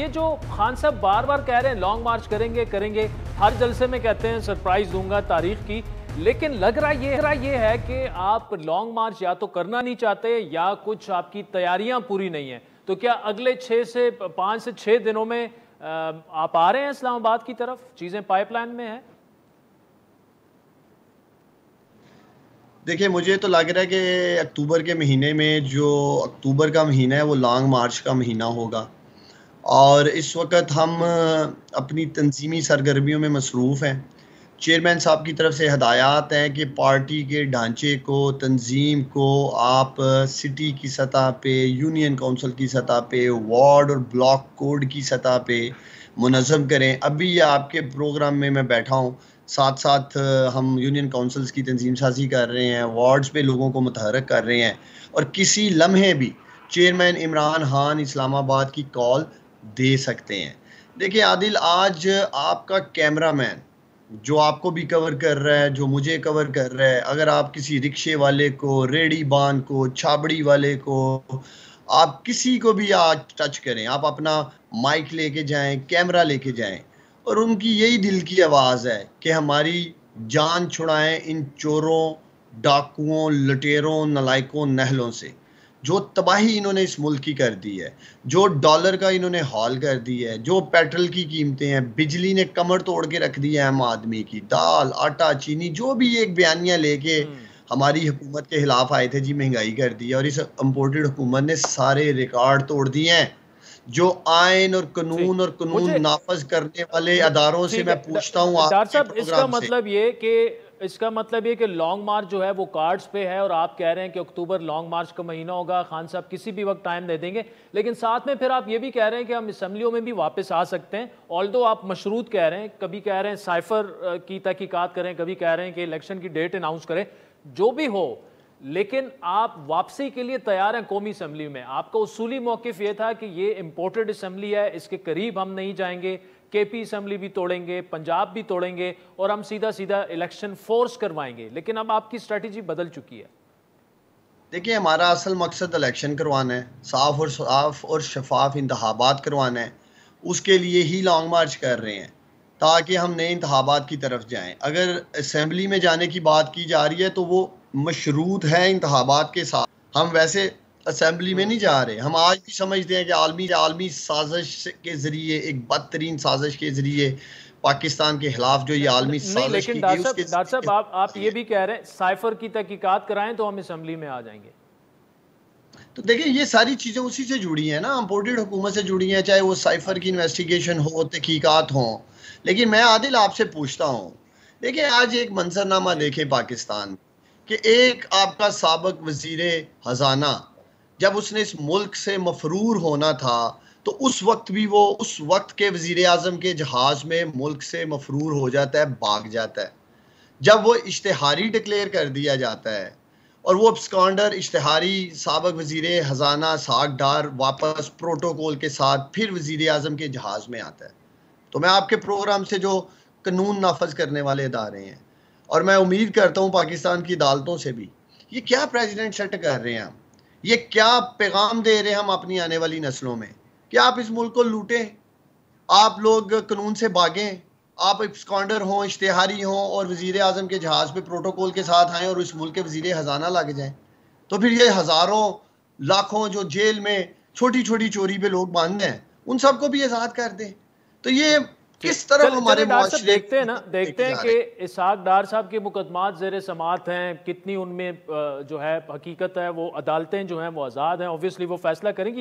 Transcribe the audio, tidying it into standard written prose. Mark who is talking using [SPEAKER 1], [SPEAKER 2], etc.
[SPEAKER 1] ये जो खान साहब बार बार कह रहे हैं लॉन्ग मार्च करेंगे करेंगे, हर जलसे में कहते हैं सरप्राइज दूंगा तारीख की, लेकिन लग रहा ये है कि आप लॉन्ग मार्च या तो करना नहीं चाहते या कुछ आपकी तैयारियां पूरी नहीं है। तो क्या अगले 5 से 6 दिनों में आप आ रहे हैं इस्लामाबाद की तरफ? चीजें पाइपलाइन में है?
[SPEAKER 2] देखिए, मुझे तो लग रहा है कि अक्टूबर के महीने में, जो अक्टूबर का महीना है वो लॉन्ग मार्च का महीना होगा। और इस वक्त हम अपनी तंजीमी सरगर्मियों में मसरूफ़ हैं। चेयरमैन साहब की तरफ से हदायत हैं कि पार्टी के ढांचे को, तंजीम को आप सिटी की सतह पे, यूनियन काउंसिल की सतह पे, वार्ड और ब्लॉक कोड की सतह पे मुनज़्ज़म करें। अभी आपके प्रोग्राम में मैं बैठा हूँ, साथ साथ हम यूनियन काउंसिल्स की तंजीम साजी कर रहे हैं, वार्ड्स पे लोगों को मुतहर्रिक कर रहे हैं, और किसी लम्हे भी चेयरमैन इमरान खान इस्लामाबाद की कॉल दे सकते हैं। देखिए आदिल, आज आपका कैमरामैन जो आपको भी कवर कर रहा है, जो मुझे कवर कर रहा है, अगर आप किसी रिक्शे वाले को, रेडी बान को, छाबड़ी वाले को, आप किसी को भी आज टच करें, आप अपना माइक लेके जाएं, कैमरा लेके जाएं, और उनकी यही दिल की आवाज़ है कि हमारी जान छुड़ाएं इन चोरों, डाकुओं, लुटेरों, नलायकों, नहलों से। जो तबाही इन्होंने इस मुल्क की कर दी है, जो डॉलर का इन्होंने हाल कर दी है, जो पेट्रोल की कीमतें हैं, बिजली ने कमर तोड़ के रख दी है आम आदमी की, दाल, आटा, चीनी, जो भी एक बयानिया लेके हमारी हुकूमत के खिलाफ आए थे, जी महंगाई कर दी है। और इस इम्पोर्टेड हुकूमत ने सारे रिकॉर्ड तोड़ दिए हैं। जो आयन और कानून और कानून नाफज करने वाले अदारों से मैं पूछता हूँ
[SPEAKER 1] डॉक्टर
[SPEAKER 2] आपके
[SPEAKER 1] साहब,
[SPEAKER 2] प्रोग्राम से।
[SPEAKER 1] इसका मतलब ये कि लॉन्ग मार्च जो है वो कार्ड्स पे है और आप कह रहे हैं कि अक्टूबर लॉन्ग मार्च का महीना होगा, खान साहब किसी भी वक्त टाइम दे देंगे, लेकिन साथ में फिर आप ये भी कह रहे हैं कि हम असेंबलियों में भी वापस आ सकते हैं। ऑल्दो आप मशरूत कह रहे हैं, कभी कह रहे हैं साइफर की तहकीकात करें, कभी कह रहे हैं कि इलेक्शन की डेट अनाउंस करें, जो भी हो, लेकिन आप वापसी के लिए तैयार हैं कौमी असेंबली में। आपका उसूली मौकिफ ये था कि ये इंपोर्टेड असेंबली है, इसके करीब हम नहीं जाएंगे, केपी असेंबली भी तोड़ेंगे, पंजाब भी तोड़ेंगे और हम सीधा सीधा इलेक्शन फोर्स करवाएंगे, लेकिन अब आपकी स्ट्रेटजी बदल चुकी है।
[SPEAKER 2] देखिए, हमारा असल मकसद इलेक्शन करवाना है, साफ और शफाफ इंतखाबात करवाना है। उसके लिए ही लॉन्ग मार्च कर रहे हैं, ताकि हम नए इंतखाबात की तरफ जाएं। अगर असेंबली में जाने की बात की जा रही है तो वो मशरूत है इंतखाबात के साथ। हम वैसे असेंबली में नहीं जा रहे। हम आज भी समझते हैं कि आलमी साजिश के ज़रिए, एक बदतरीन साजिश के ज़रिए पाकिस्तान के खिलाफ जो ये आलमी
[SPEAKER 1] नहीं,
[SPEAKER 2] साजिश
[SPEAKER 1] लेकिन
[SPEAKER 2] की गई, उसके
[SPEAKER 1] डॉक्टर साहब आप ये भी कह रहे हैं साइफर की तहकीकात कराएं तो हम असेंबली में आ जाएंगे।
[SPEAKER 2] तो देखिए, ये सारी चीज़ें उसी से जुड़ी हैं ना, इम्पोर्टेड हुकूमत से जुड़ी हैं, चाहे वो साइफर की इन्वेस्टिगेशन हो, तहकीकात हो। लेकिन मैं आदिल आपसे पूछता हूँ, देखिए आज एक मंजरनामा देखे पाकिस्तान कि एक आपका साबिक वजीर खजाना, जब उसने इस मुल्क से मफरूर होना था, तो उस वक्त भी वो उस वक्त के वजीर आजम के जहाज में मुल्क से मफरूर हो जाता है, भाग जाता है। जब वो इश्तिहारी डिक्लेयर कर दिया जाता है और वो स्कॉन्डर इश्तिहारी साबिक वजीर खजाना सागडार वापस प्रोटोकॉल के साथ फिर वजीर आजम के जहाज में आता है। तो मैं आपके प्रोग्राम से, जो कानून नाफज करने वाले इदारे हैं, और मैं उम्मीद करता हूँ पाकिस्तान की अदालतों से भी, ये क्या प्रेसिडेंट सेट कर रहे हैं हम, ये क्या पैगाम दे रहे हैं हम अपनी आने वाली नस्लों में कि आप इस मुल्क को लूटें, आप लोग कानून से भागें, आप स्कॉन्डर हों, इश्तिहारी हों और वजीर आजम के जहाज पे प्रोटोकॉल के साथ आएँ और इस मुल्क के वजीर खजाना लग जाएं। तो फिर ये हज़ारों लाखों जो जेल में छोटी छोटी चोरी पे लोग बंद हैं, उन सबको भी आज़ाद कर दें। तो ये किस तरफ हमारे
[SPEAKER 1] डॉक्टर साहब
[SPEAKER 2] मुआशरे
[SPEAKER 1] देखते हैं कि इसहाक डार साहब के मुकदमात ज़ेर समात हैं, कितनी उनमें जो है हकीकत है, वो अदालतें जो हैं वो आज़ाद हैं, ऑब्वियसली वो फैसला करेंगी।